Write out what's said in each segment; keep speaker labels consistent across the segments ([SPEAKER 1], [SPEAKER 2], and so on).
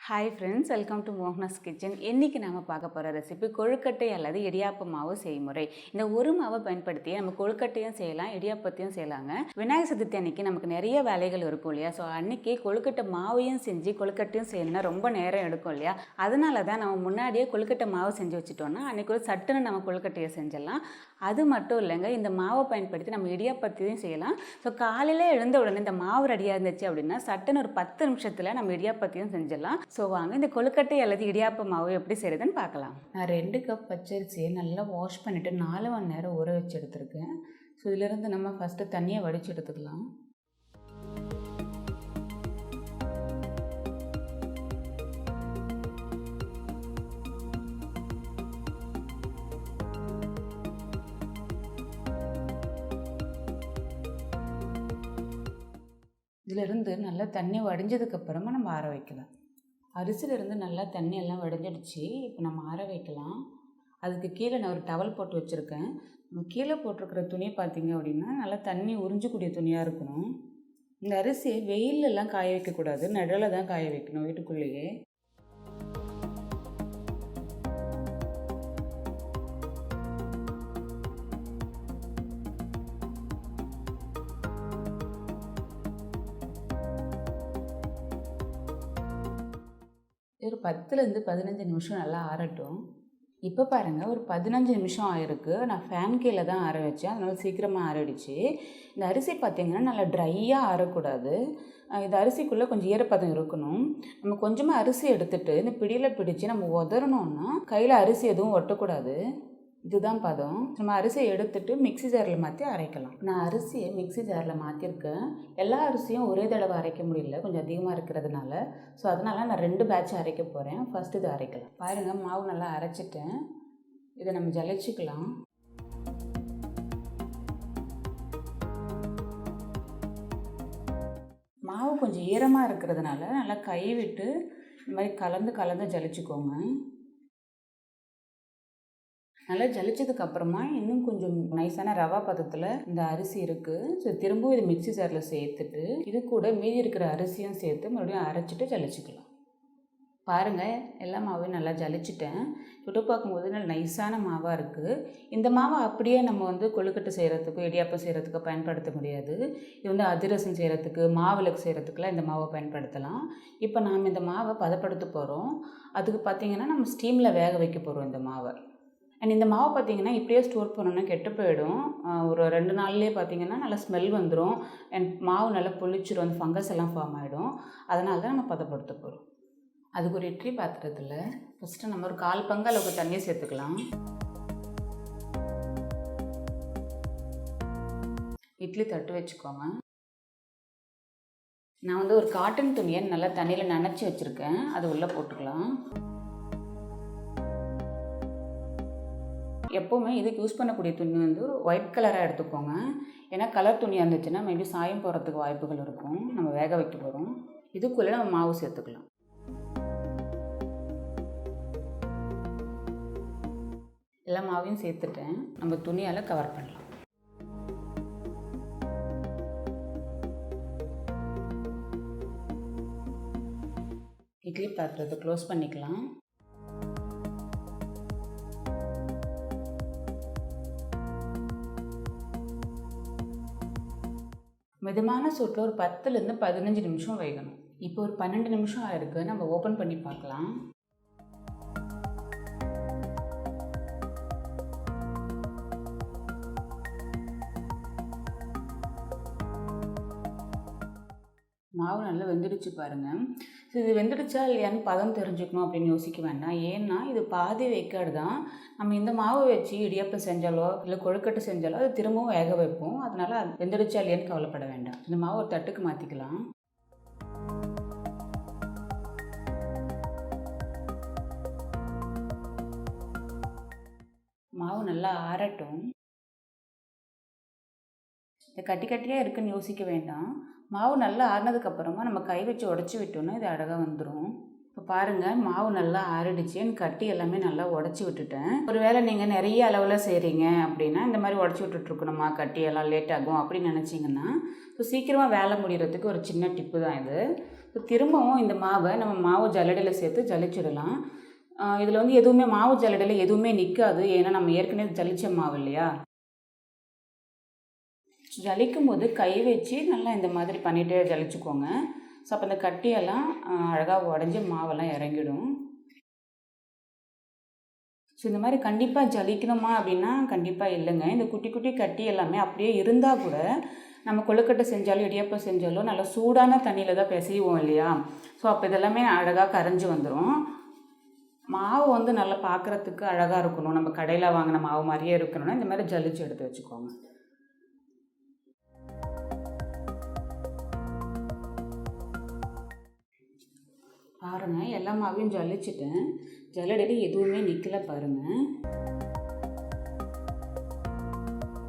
[SPEAKER 1] Hi friends, welcome to Mohana's kitchen. இன்றைக்கி நம்ம பார்க்க போகிற ரெசிபி கொழுக்கட்டை அல்லது இடியாப்ப மாவு செய்முறை. இந்த ஒரு மாவை பயன்படுத்தி நம்ம கொழுக்கட்டையும் செய்யலாம், இடியாப்பத்தையும் செய்யலாங்க. விநாயகர் சதுர்த்தி அன்றைக்கி நமக்கு நிறைய வேலைகள் இருக்கும் இல்லையா? ஸோ அன்றைக்கி கொழுக்கட்டை மாவையும் செஞ்சு கொழுக்கட்டையும் செய்யணும்னா ரொம்ப நேரம் எடுக்கும் இல்லையா? அதனால தான் நம்ம முன்னாடியே கொழுக்கட்டை மாவு செஞ்சு வச்சுட்டோன்னா அன்றைக்கி ஒரு சட்டுன்னு நம்ம கொழுக்கட்டையை செஞ்சிடலாம். அது மட்டும் இல்லைங்க, இந்த மாவை பயன்படுத்தி நம்ம இடியாப்பத்தையும் செய்யலாம். ஸோ காலையில் எழுந்த உடனே இந்த மாவு ரெடியாக இருந்துச்சு அப்படின்னா சட்டுன்னு ஒரு 10 நிமிஷத்தில் நம்ம இடியாப்பத்தையும் செஞ்சிடலாம். ஸோ வாங்க இந்த கொழுக்கட்டை அல்லது இடியாப்ப மாவு எப்படி செய்கிறதுன்னு பார்க்கலாம். நான் 2 கப் பச்சரிசியை நல்லா வாஷ் பண்ணிவிட்டு 4 மணி நேரம் ஊற வச்சு எடுத்துருக்கேன். ஸோ இதிலிருந்து நம்ம ஃபஸ்ட்டு தண்ணியை வடித்து எடுத்துக்கலாம். இதிலிருந்து நல்லா தண்ணி வடிஞ்சதுக்கப்புறமா நம்ம ஆற வைக்கலாம். அரிசியிலேருந்து நல்லா தண்ணி எல்லாம் வடிஞ்சிடுச்சு. இப்போ நம்ம ஆற வைக்கலாம். அதுக்கு கீழே நான் ஒரு டவல் போட்டு வச்சுருக்கேன். நம்ம கீழே போட்டிருக்கிற துணி பார்த்திங்க அப்படின்னா நல்லா தண்ணி உறிஞ்சக்கூடிய துணியாக இருக்கணும். இந்த அரிசியை வெயிலெல்லாம் காய வைக்கக்கூடாது, நிழலில் தான் காய வைக்கணும், வீட்டுக்குள்ளேயே. ஒரு 10லேருந்து 15 நிமிஷம் நல்லா ஆறட்டும். இப்போ பாருங்கள், ஒரு 15 நிமிஷம் ஆயிருக்கு. நான் ஃபேன் கீழே தான் ஆற வச்சேன், அதனால் சீக்கிரமாக ஆறிடுச்சு. இந்த அரிசி பார்த்திங்கன்னா நல்லா ட்ரையாக ஆறக்கூடாது. இந்த அரிசிக்குள்ளே கொஞ்சம் ஈரப்பதம் இருக்கணும். நம்ம கொஞ்சமாக அரிசி எடுத்துகிட்டு இந்த பிடியில் பிடிச்சி நம்ம உதறணுன்னா கையில் அரிசி எதுவும் ஒட்டக்கூடாது. இதுதான் பதம். நம்ம அரிசியை எடுத்துகிட்டு மிக்ஸி ஜாரில் மாற்றி அரைக்கலாம். நான் அரிசியை மிக்ஸி ஜாரில் மாற்றிருக்கேன். எல்லா அரிசியும் ஒரே தடவை அரைக்க முடியல, கொஞ்சம் அதிகமாக இருக்கிறதுனால. ஸோ அதனால் நான் 2 பேட்ச் அரைக்க போகிறேன். ஃபஸ்ட்டு இதை அரைக்கலாம். பாருங்கள், மாவு நல்லா அரைச்சிட்டேன். இதை நம்ம ஜலிச்சிக்கலாம். மாவு கொஞ்சம் ஈரமாக இருக்கிறதுனால நல்லா கை விட்டு இந்த மாதிரி கலந்து ஜலிச்சுக்கோங்க. நல்லா ஜலிச்சதுக்கப்புறமா இன்னும் கொஞ்சம் நைஸான ரவா பதத்தில் இந்த அரிசி இருக்குது. ஸோ திரும்பவும் இது மிக்ஸி ஜாரில் சேர்த்துட்டு இது கூட மீதி இருக்கிற அரிசியும் சேர்த்து மறுபடியும் அரைச்சிட்டு ஜலிச்சிக்கலாம். பாருங்கள், எல்லா மாவையும் நல்லா ஜலிச்சிட்டேன். சுட்டு பார்க்கும்போது நல்ல நைஸான மாவாக இருக்குது. இந்த மாவை அப்படியே நம்ம கொழுக்கட்டை செய்கிறதுக்கு இடியாப்பம் செய்கிறதுக்கு பயன்படுத்த முடியாது. இது அதிரசம் செய்கிறதுக்கு மாவிளக்கு செய்கிறதுக்குலாம் இந்த மாவை பயன்படுத்தலாம். இப்போ நாம் இந்த மாவை பதப்படுத்த போகிறோம். அதுக்கு பார்த்திங்கன்னா நம்ம ஸ்டீமில் வேக வைக்க போகிறோம் இந்த மாவை. அண்ட் இந்த மாவு பார்த்திங்கன்னா இப்படியே ஸ்டோர் பண்ணணுன்னா கெட்டு போயிடும். ஒரு 2 நாள்லேயே பார்த்திங்கன்னா நல்லா ஸ்மெல் வந்துடும். அண்ட் மாவு நல்லா புளிச்சிடும், அந்த ஃபங்கஸ் எல்லாம் ஃபார்ம் ஆகிடும். அதனால தான் நம்ம பதப்படுத்த போகிறோம். அதுக்கு ஒரு இட்லி பாத்திரத்தில் ஃபஸ்ட்டு நம்ம ஒரு 1/4 பங்கு அளவுக்கு தண்ணியை சேர்த்துக்கலாம். இட்லி தட்டு வச்சுக்கோங்க. நான் ஒரு காட்டன் துணியை நல்லா தண்ணியில் நனைச்சி வச்சுருக்கேன், அது உள்ளே போட்டுக்கலாம். எப்போவுமே இதுக்கு யூஸ் பண்ணக்கூடிய துணி ஒயிட் கலராக எடுத்துக்கோங்க. ஏன்னா கலர் துணியாக இருந்துச்சுன்னா மேபி சாயம் போகிறதுக்கு வாய்ப்புகள் இருக்கும். நம்ம வேக வைக்க போகிறோம். இதுக்குள்ளே நம்ம மாவு சேர்த்துக்கலாம். எல்லா மாவையும் சேர்த்துட்டேன். நம்ம துணியால் கவர் பண்ணலாம். இட்லி பாத்திரத்தை க்ளோஸ் பண்ணிக்கலாம். மிதமான சூட்டில் ஒரு 10லேருந்து 15 நிமிஷம் வேகணும். இப்போ ஒரு 12 நிமிஷம் ஆயிருக்கு. நம்ம ஓப்பன் பண்ணி பார்க்கலாம். மாவு நல்லா வெந்துடுச்சு பாருங்கள். ஸோ இது வெந்துடுச்சா இல்லையான்னு பதம் தெரிஞ்சுக்கணும் அப்படின்னு யோசிக்க வேண்டாம். ஏன்னா இது பாதி வேக்காடு தான். நம்ம இந்த மாவை வச்சு இடியாப்பம் செஞ்சாலோ இல்லை கொழுக்கட்டை செஞ்சாலோ அது திரும்பவும் வேக வைப்போம். அதனால் அது வெந்துடுச்சா இல்லையான்னு கவலைப்பட வேண்டாம். இந்த மாவு ஒரு தட்டுக்கு மாற்றிக்கலாம். மாவு நல்லா ஆறட்டும். இந்த கட்டியாக இருக்குன்னு யோசிக்க வேண்டாம். மாவு நல்லா ஆறினதுக்கப்புறமா நம்ம கை வச்சு உடச்சி விட்டோன்னா இது அழகாக வந்துடும். இப்போ இப்போ பாருங்கள், மாவு நல்லா ஆறிடுச்சு. கட்டி எல்லாமே நல்லா உடச்சி விட்டுட்டேன். ஒருவேளை நீங்கள் நிறைய அளவில் செய்கிறீங்க அப்படின்னா இந்த மாதிரி உடச்சி விட்டுட்ருக்கணுமா, கட்டி எல்லாம் லேட் ஆகும் அப்படின்னு நினச்சிங்கன்னா ஸோ சீக்கிரமாக வேலை முடிகிறதுக்கு ஒரு சின்ன டிப்பு தான் இது. ஸோ திரும்பவும் இந்த மாவை நம்ம மாவு ஜல்லடையில் சேர்த்து ஜலிச்சிடலாம். இதில் வந்து எதுவுமே மாவு ஜல்லடையில் எதுவுமே நிற்காது, ஏன்னா நம்ம ஏற்கனவே ஜலிச்ச மாவு இல்லையா. ஜலிக்கும் போது கை வச்சு நல்லா இந்த மாதிரி பண்ணிகிட்டே ஜலிச்சுக்கோங்க. ஸோ அப்போ இந்த கட்டியெல்லாம் அழகாக உடஞ்சி மாவெல்லாம் இறங்கிடும். ஸோ இந்த மாதிரி கண்டிப்பாக ஜலிக்கணுமா அப்படின்னா கண்டிப்பாக இல்லைங்க. இந்த குட்டி குட்டி கட்டி எல்லாமே அப்படியே இருந்தால் கூட நம்ம கொழுக்கட்டை செஞ்சாலும் இடியாப்பம் செஞ்சாலும் நல்லா சூடான தண்ணியில் தான் பிசைவோம் இல்லையா. ஸோ அப்போ இதெல்லாமே அழகாக கரைஞ்சி வந்துடும். மாவு வந்து நல்லா பார்க்குறதுக்கு அழகாக இருக்கணும், நம்ம கடையில் வாங்கின மாவு மாதிரியே இருக்கணும்னா இந்த மாதிரி ஜலிச்சு எடுத்து வச்சுக்கோங்க. பாருங்கள், எல்லா மாவையும் ஜலிச்சிட்டேன். ஜல்லடையில் எதுவுமே நிற்கல பாருங்கள்.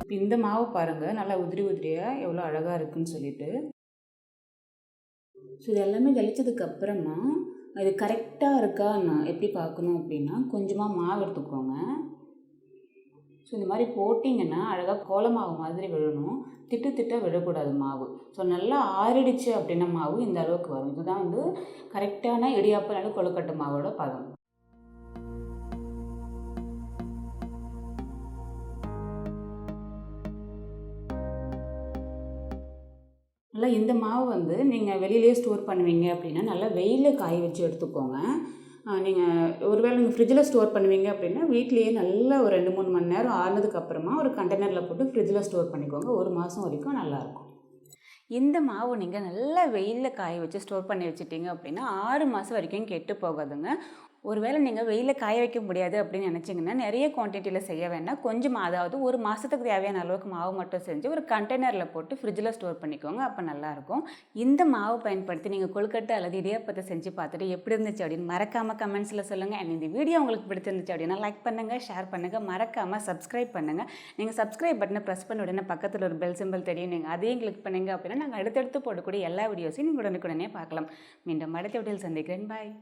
[SPEAKER 1] இப்போ இந்த மாவு பாருங்கள் நல்லா உதிரி உதிரியாக எவ்வளோ அழகாக இருக்குதுன்னு சொல்லிட்டு. ஸோ இது எல்லாமே ஜலிச்சதுக்கப்புறமா இது கரெக்டாக இருக்கா நான் எப்படி பார்க்கணும் அப்படின்னா கொஞ்சமாக மாவு எடுத்துக்கோங்க. ஸோ இந்த மாதிரி போட்டிங்கன்னா அழகாக கோல மாவு மாதிரி விழணும், திட்டு திட்டாக விழக்கூடாது மாவு. ஸோ நல்லா ஆறிடுச்சு அப்படின்னா மாவு இந்த அளவுக்கு வரும். இதுதான் வந்து கரெக்டான இடியாப்பம் அல்லது கொழுக்கட்டை மாவோட பதம். நல்லா இந்த மாவு வந்து நீங்கள் வெளியிலே ஸ்டோர் பண்ணுவீங்க அப்படின்னா நல்லா வெயிலில் காய வச்சு எடுத்துக்கோங்க. நீங்கள் ஒருவேளை நீங்கள் ஃப்ரிட்ஜில் ஸ்டோர் பண்ணுவீங்க அப்படின்னா வீட்லேயே நல்லா ஒரு 2-3 மணி நேரம் ஆனதுக்கப்புறமா ஒரு கண்டெய்னரில் போட்டு ஃப்ரிட்ஜில் ஸ்டோர் பண்ணிக்கோங்க. 1 மாதம் வரைக்கும் நல்லாயிருக்கும். இந்த மாவு நீங்கள் நல்லா வெயிலில் காய வச்சு ஸ்டோர் பண்ணி வச்சுட்டிங்க அப்படின்னா 6 மாதம் வரைக்கும் கெட்டு போகாதுங்க. ஒருவேளை நீங்கள் வெயிலில் காய வைக்க முடியாது அப்படின்னு நினச்சிங்கன்னா நிறைய குவான்டிட்டியில் செய்ய வேண்டாம், கொஞ்சமாக, அதாவது 1 மாதத்துக்கு தேவையான அளவுக்கு மாவு மட்டும் செஞ்சு ஒரு கண்டெய்னரில் போட்டு ஃப்ரிட்ஜில் ஸ்டோர் பண்ணிக்கோங்க. அப்போ நல்லாயிருக்கும். இந்த மாவு பயன்படுத்தி நீங்கள் கொழுக்கட்டை அல்லது இடியாப்பத்தை செஞ்சு பார்த்துட்டு எப்படி இருந்துச்சு அப்படின்னு மறக்காமல் கமெண்ட்ஸில் சொல்லுங்கள். அண்ட் இந்த வீடியோ உங்களுக்கு பிடிச்சிருந்துச்சு அப்படின்னா லைக் பண்ணுங்கள், ஷேர் பண்ணுங்கள், மறக்காமல் சப்ஸ்கிரைப் பண்ணுங்கள். நீங்கள் சப்ஸ்கிரைப் பட்டனை ப்ரெஸ் பண்ண உடனே பக்கத்தில் ஒரு பெல் சிம்பிள் தெரியும், நீங்கள் அதையும் கிளிக் பண்ணுங்க அப்படின்னா நாங்கள் அடுத்தடுத்து போடக்கூடிய எல்லா வீடியோஸையும் நீங்கள் உடனுக்குடனே பார்க்கலாம். மீண்டும் அடுத்த வீடியோவில் சந்திக்கிறேன். பாய்.